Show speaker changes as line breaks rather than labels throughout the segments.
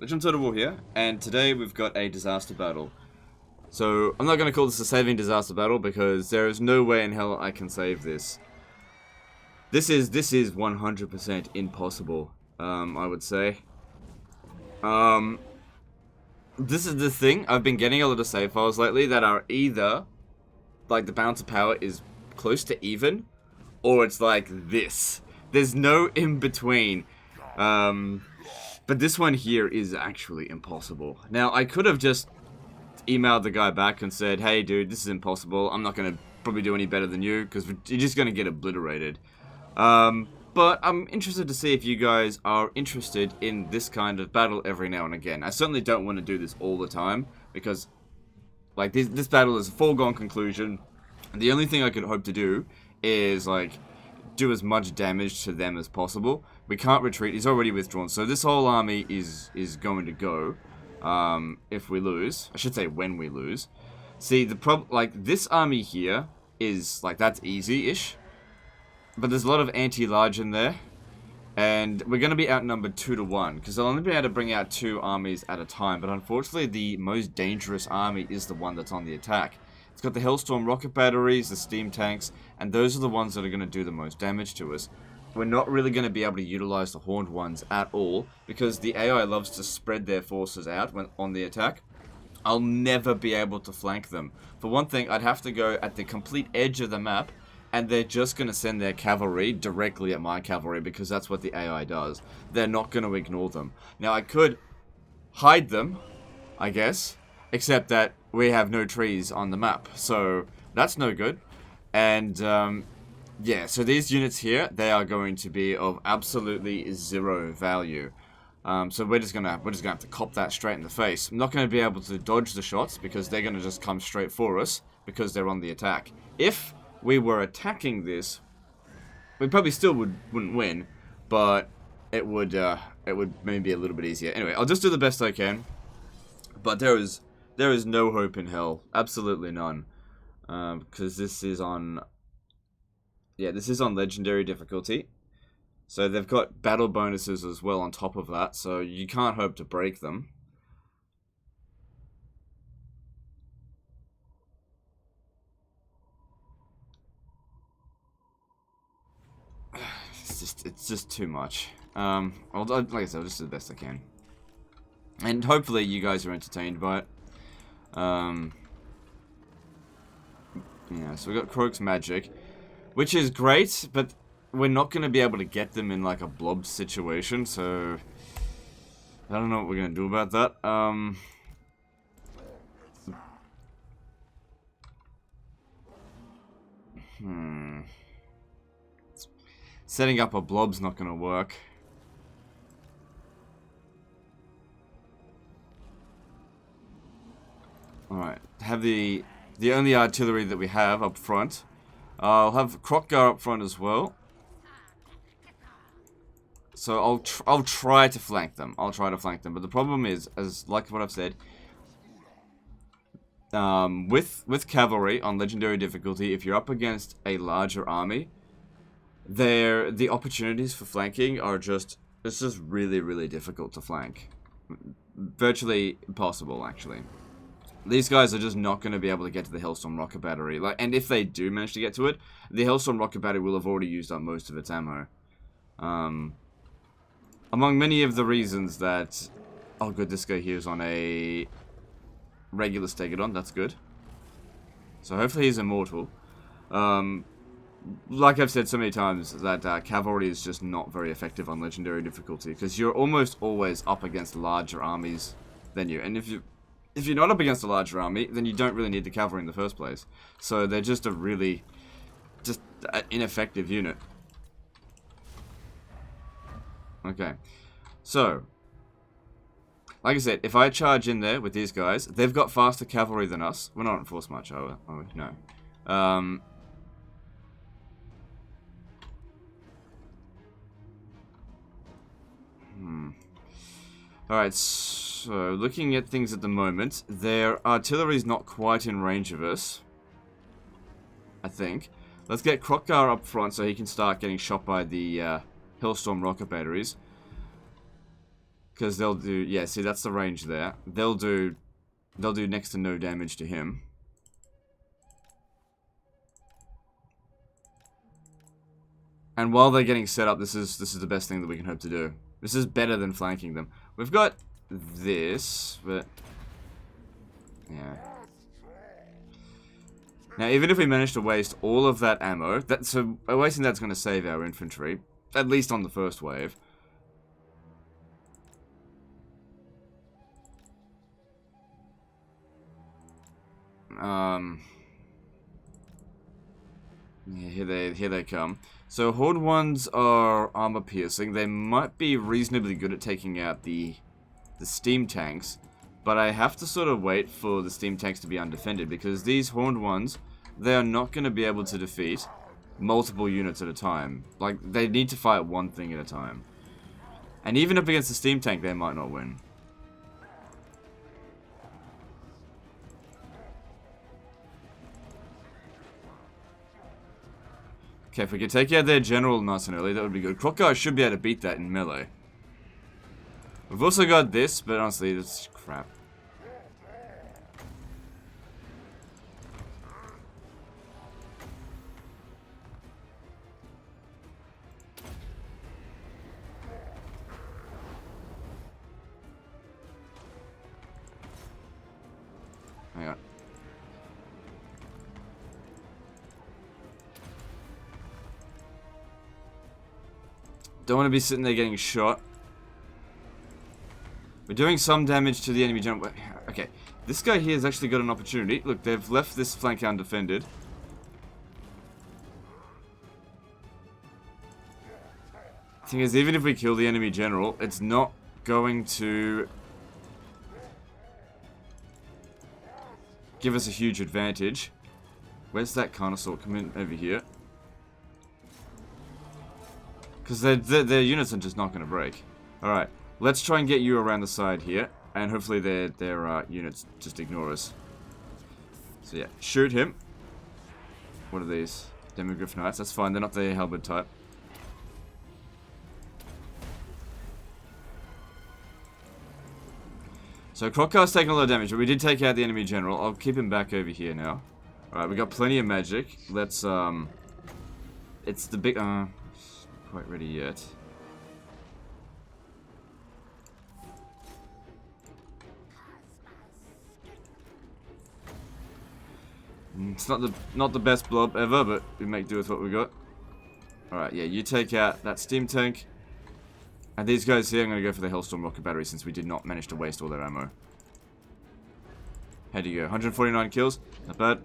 Legend Total War here, and today we've got a disaster battle. So, I'm not going to call this a saving disaster battle because there is no way in hell I can save this. This is 100% impossible, I would say. This is the thing, I've been getting a lot of save files lately that are either, like, the balance of power is close to even, or it's like this. There's no in between. But this one here is actually impossible. Now, I could have just emailed the guy back and said, hey dude, this is impossible. I'm not going to probably do any better than you, because you're just going to get obliterated. But I'm interested to see if you guys are interested in this kind of battle every now and again. I certainly don't want to do this all the time, because like this battle is a foregone conclusion. And the only thing I could hope to do is like do as much damage to them as possible. We can't retreat. He's already withdrawn. So this whole army is going to go if we lose. I should say when we lose. See, the problem, like, this army here is, like, that's easy-ish. But there's a lot of anti-large in there. And we're going to be outnumbered 2 to 1. Because they'll only be able to bring out 2 armies at a time. But unfortunately, the most dangerous army is the one that's on the attack. It's got the Hellstorm rocket batteries, the steam tanks, and those are the ones that are going to do the most damage to us. We're not really going to be able to utilize the horned ones at all, because the AI loves to spread their forces out when on the attack. I'll never be able to flank them. For one thing, I'd have to go at the complete edge of the map, and they're just going to send their cavalry directly at my cavalry, because that's what the AI does. They're not going to ignore them. Now, I could hide them, I guess, except that we have no trees on the map, so that's no good. And yeah, so these units here, they are going to be of absolutely zero value. So we're just gonna have to cop that straight in the face. I'm not gonna be able to dodge the shots because they're gonna just come straight for us because they're on the attack. If we were attacking this, we probably still wouldn't win, but it would maybe be a little bit easier. Anyway, I'll just do the best I can. But there is no hope in hell, absolutely none, because this is on. Yeah, this is on legendary difficulty. So they've got battle bonuses as well on top of that, so you can't hope to break them. It's just too much. Like I said, I'll just do the best I can. And hopefully you guys are entertained by it. Yeah, so we got Croak's magic, which is great, but we're not going to be able to get them in like a blob situation, so I don't know what we're going to do about that. Setting up a blob's not going to work. Alright, have the only artillery that we have up front. I'll have Krokgar up front as well. So I'll try to flank them. But the problem is, as like what I've said, with cavalry on legendary difficulty, if you're up against a larger army, the opportunities for flanking are it's just really difficult to flank. Virtually impossible, actually. These guys are just not going to be able to get to the Hellstorm rocket battery. And if they do manage to get to it, the Hellstorm rocket battery will have already used up most of its ammo. Among many of the reasons that... Oh good, this guy here is on a regular Stegodon, that's good. So hopefully he's immortal. Like I've said so many times, that cavalry is just not very effective on legendary difficulty, because you're almost always up against larger armies than you. And if you're not up against a larger army, then you don't really need the cavalry in the first place. So they're just a really ineffective unit. Okay, so, like I said, if I charge in there with these guys, they've got faster cavalry than us. We're not on force march, are we? No. Alright, so looking at things at the moment, their artillery's not quite in range of us, I think. Let's get Krokgar up front so he can start getting shot by the Hellstorm rocket batteries. Because they'll do, yeah, see that's the range there. They'll do next to no damage to him. And while they're getting set up, this is the best thing that we can hope to do. This is better than flanking them. We've got this, but yeah. Now, even if we manage to waste all of that ammo, so wasting that's going to save our infantry, at least on the first wave. Yeah, here they come. So Horde ones are armor piercing. They might be reasonably good at taking out the steam tanks, but I have to sort of wait for the steam tanks to be undefended because these Horde ones, they are not going to be able to defeat multiple units at a time. Like, they need to fight one thing at a time. And even up against the steam tank, they might not win. Okay, if we could take out their general nice and early, that would be good. Crocodile should be able to beat that in melee. We've also got this, but honestly, this is crap. Hang on. Don't want to be sitting there getting shot. We're doing some damage to the enemy general. Okay, this guy here has actually got an opportunity. Look, they've left this flank undefended. Thing is, even if we kill the enemy general, it's not going to give us a huge advantage. Where's that Carnosaur? Come in over here. Because their units are just not going to break. Alright, let's try and get you around the side here. And hopefully their units just ignore us. So yeah, shoot him. What are these? Demogryph Knights, that's fine, they're not the halberd type. So Crocodile's taking a lot of damage, but we did take out the enemy general. I'll keep him back over here now. Alright, we got plenty of magic. Let's, it's the big, quite ready yet. It's not the best blob ever, but we make do with what we got. Alright, yeah, you take out that steam tank. And these guys here, I'm going to go for the Hellstorm rocket battery since we did not manage to waste all their ammo. How'd you go? 149 kills? Not bad.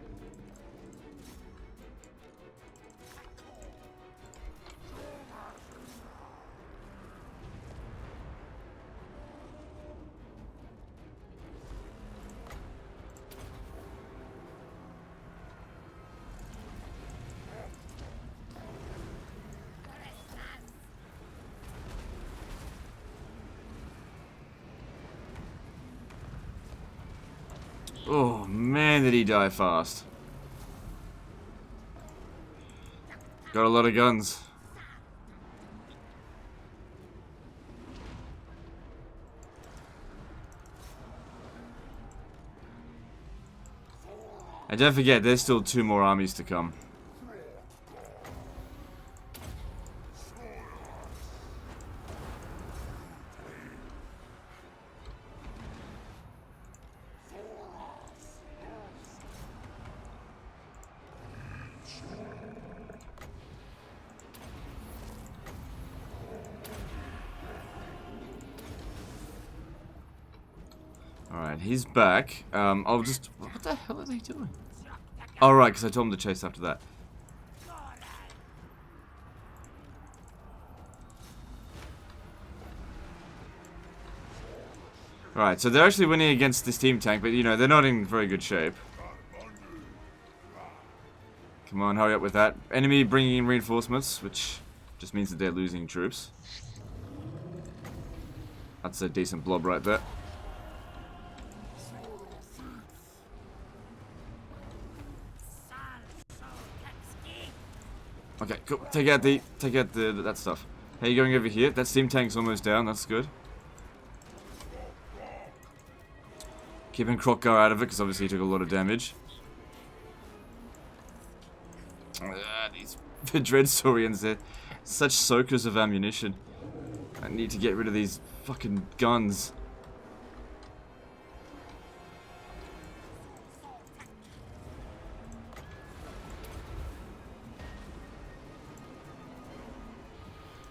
Oh, man, did he die fast. Got a lot of guns. And don't forget, there's still 2 more armies to come. Alright, he's back. I'll just... What the hell are they doing? Oh, right, because I told him to chase after that. Alright, so they're actually winning against this team tank, but, you know, they're not in very good shape. Come on, hurry up with that. Enemy bringing in reinforcements, which just means that they're losing troops. That's a decent blob right there. Okay, cool. Take out that stuff. Hey, you going over here? That steam tank's almost down. That's good. Keeping Krokgar out of it, because obviously he took a lot of damage. These Dreadsaurians, they're such soakers of ammunition. I need to get rid of these fucking guns.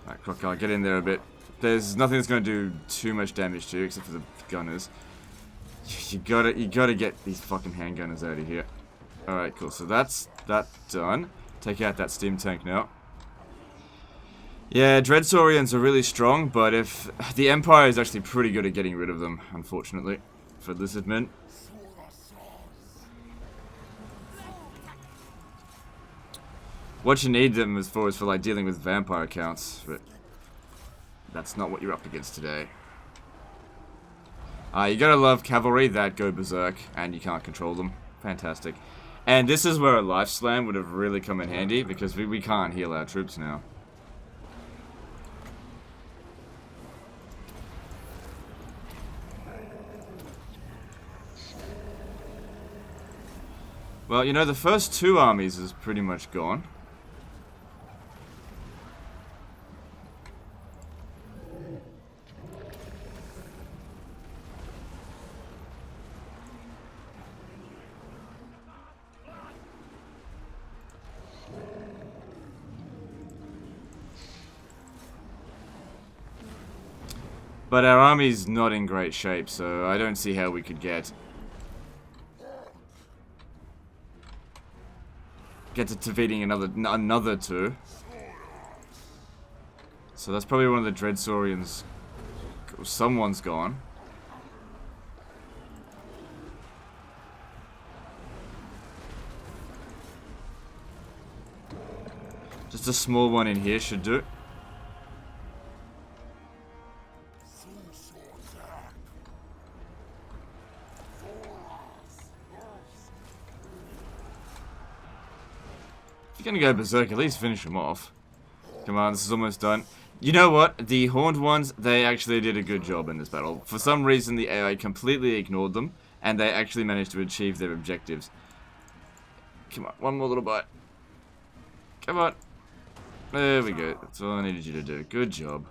Alright, Krokgar, get in there a bit. There's nothing that's going to do too much damage to you, except for the gunners. You gotta get these fucking handgunners out of here. Alright, cool. So that's that done. Take out that steam tank now. Yeah, Dreadsaurians are really strong, but if the Empire is actually pretty good at getting rid of them, unfortunately, for lizardmen. What you need them as for is for like dealing with vampire counts, but that's not what you're up against today. You gotta love cavalry that go berserk, and you can't control them. Fantastic. And this is where a life slam would have really come in handy, because we can't heal our troops now. Well, you know, the first two armies is pretty much gone. But our army's not in great shape, so I don't see how we could get to defeating another two. So that's probably one of the Dreadsaurians. Someone's gone. Just a small one in here should do. If you're gonna go berserk, at least finish him off. Come on, this is almost done. You know what? The horned ones, they actually did a good job in this battle. For some reason, the AI completely ignored them, and they actually managed to achieve their objectives. Come on, one more little bite. Come on. There we go. That's all I needed you to do. Good job.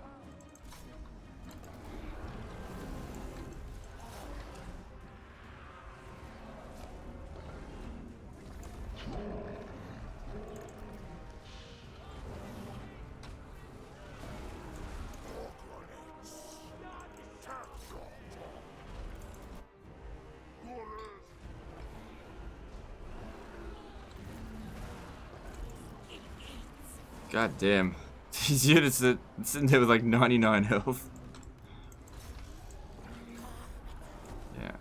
God damn. These units are sitting there with like 99 health. Yeah.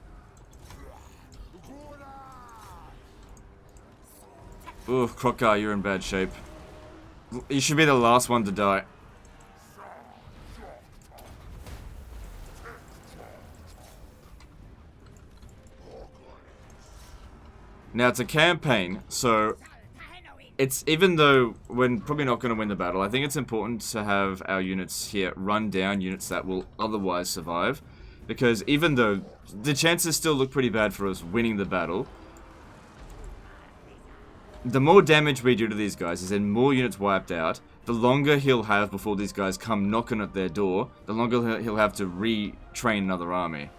Ooh, Krokgar, you're in bad shape. You should be the last one to die. Now, it's a campaign, so it's, even though we're probably not going to win the battle, I think it's important to have our units here run down units that will otherwise survive. Because even though the chances still look pretty bad for us winning the battle, the more damage we do to these guys is then more units wiped out, the longer he'll have before these guys come knocking at their door, the longer he'll have to retrain another army.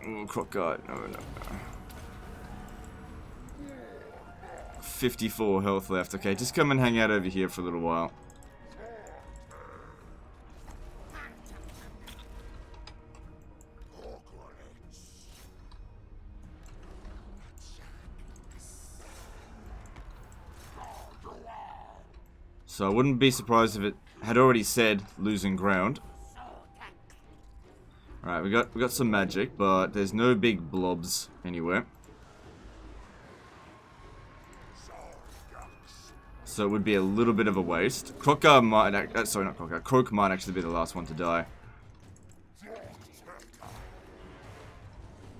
Oh, Krokgar, no. 54 health left. Okay, just come and hang out over here for a little while. So I wouldn't be surprised if it had already said losing ground. Alright, we got some magic, but there's no big blobs anywhere. So it would be a little bit of a waste. Krokgar might, sorry, not Krokgar. Krok might actually be the last one to die.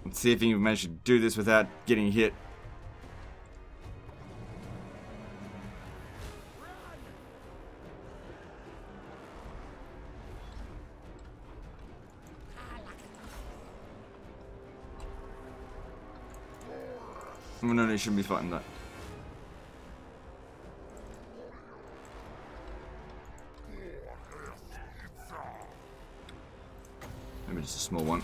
Let's see if he can manage to do this without getting hit. Oh, no, you shouldn't be fighting that. Maybe just a small one.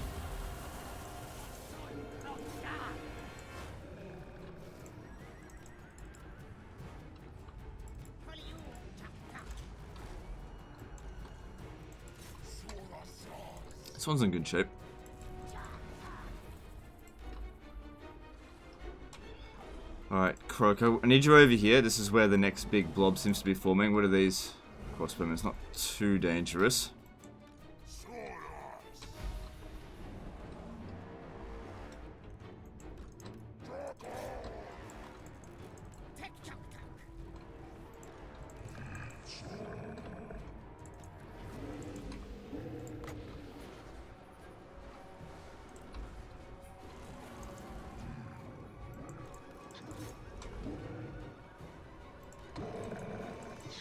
This one's in good shape. Alright, Croak, I need you over here. This is where the next big blob seems to be forming. What are these? Crossbowmen, it's not too dangerous.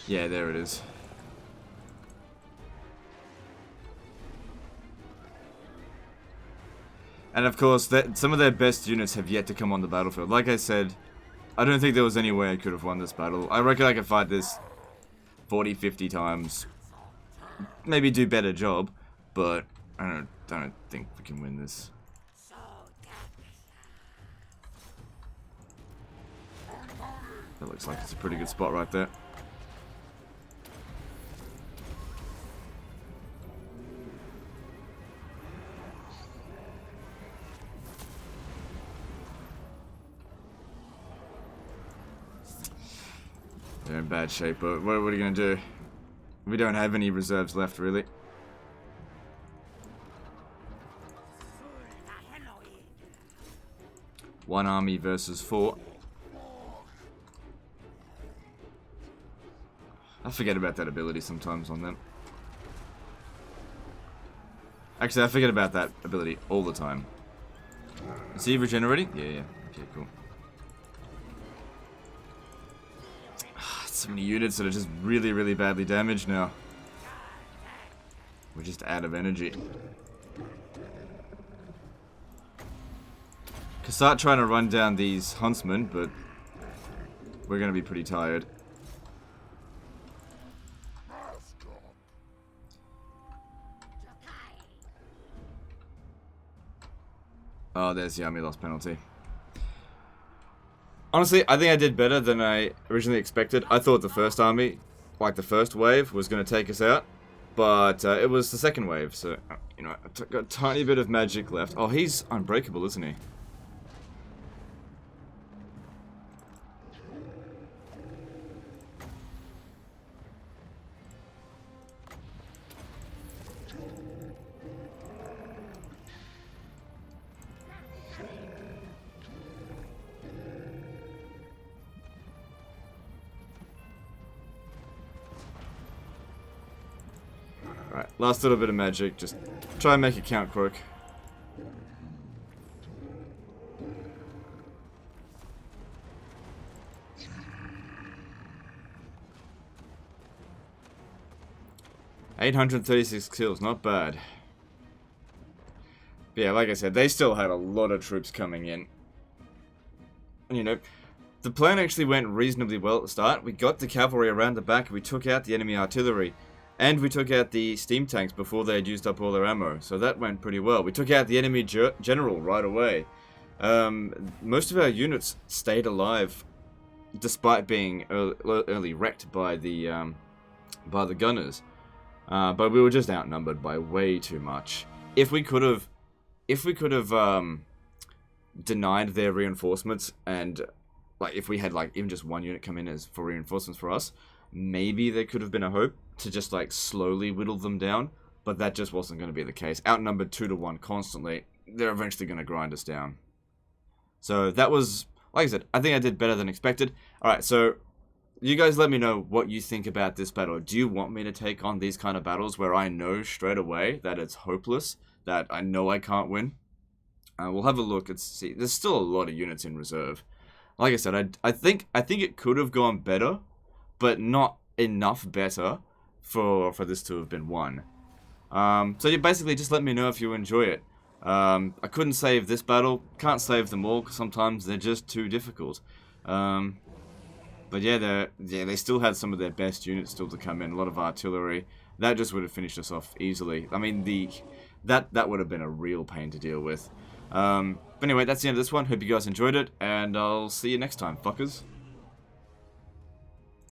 Yeah, there it is. And of course, some of their best units have yet to come on the battlefield. Like I said, I don't think there was any way I could have won this battle. I reckon I could fight this 40, 50 times. Maybe do a better job, but I don't think we can win this. That looks like it's a pretty good spot right there. They're in bad shape, but what are you going to do? We don't have any reserves left, really. One army versus 4. I forget about that ability sometimes on them. Actually, I forget about that ability all the time. Is he regenerating? Yeah. Okay, cool. So many units that are just really, really badly damaged now. We're just out of energy. Could start trying to run down these huntsmen, but we're going to be pretty tired. Oh, there's the army loss penalty. Honestly, I think I did better than I originally expected. I thought the first army, like the first wave, was going to take us out. But it was the second wave, so, you know, I've got a tiny bit of magic left. Oh, he's unbreakable, isn't he? Right, last little bit of magic. Just try and make it count, Croak. $836 kills, not bad. But yeah, like I said, they still had a lot of troops coming in. And you know, the plan actually went reasonably well at the start. We got the cavalry around the back, we took out the enemy artillery. And we took out the steam tanks before they had used up all their ammo. So that went pretty well. We took out the enemy general right away. Most of our units stayed alive, despite being early wrecked by the gunners. But we were just outnumbered by way too much. If we could have denied their reinforcements, and like if we had like even just one unit come in as for reinforcements for us, maybe there could have been a hope to just like slowly whittle them down, but that just wasn't going to be the case. Outnumbered 2 to 1 constantly, they're eventually going to grind us down. So that was, like I said, I think I did better than expected. Alright, so you guys let me know what you think about this battle. Do you want me to take on these kind of battles where I know straight away that it's hopeless, that I know I can't win? We'll have a look and see. There's still a lot of units in reserve. Like I said, I think it could have gone better, but not enough better for this to have been won. So you basically just let me know if you enjoy it. I couldn't save this battle. Can't save them all, 'cause sometimes they're just too difficult. But yeah, they still had some of their best units still to come in. A lot of artillery. That just would have finished us off easily. I mean, that would have been a real pain to deal with. But anyway, that's the end of this one. Hope you guys enjoyed it, and I'll see you next time, fuckers.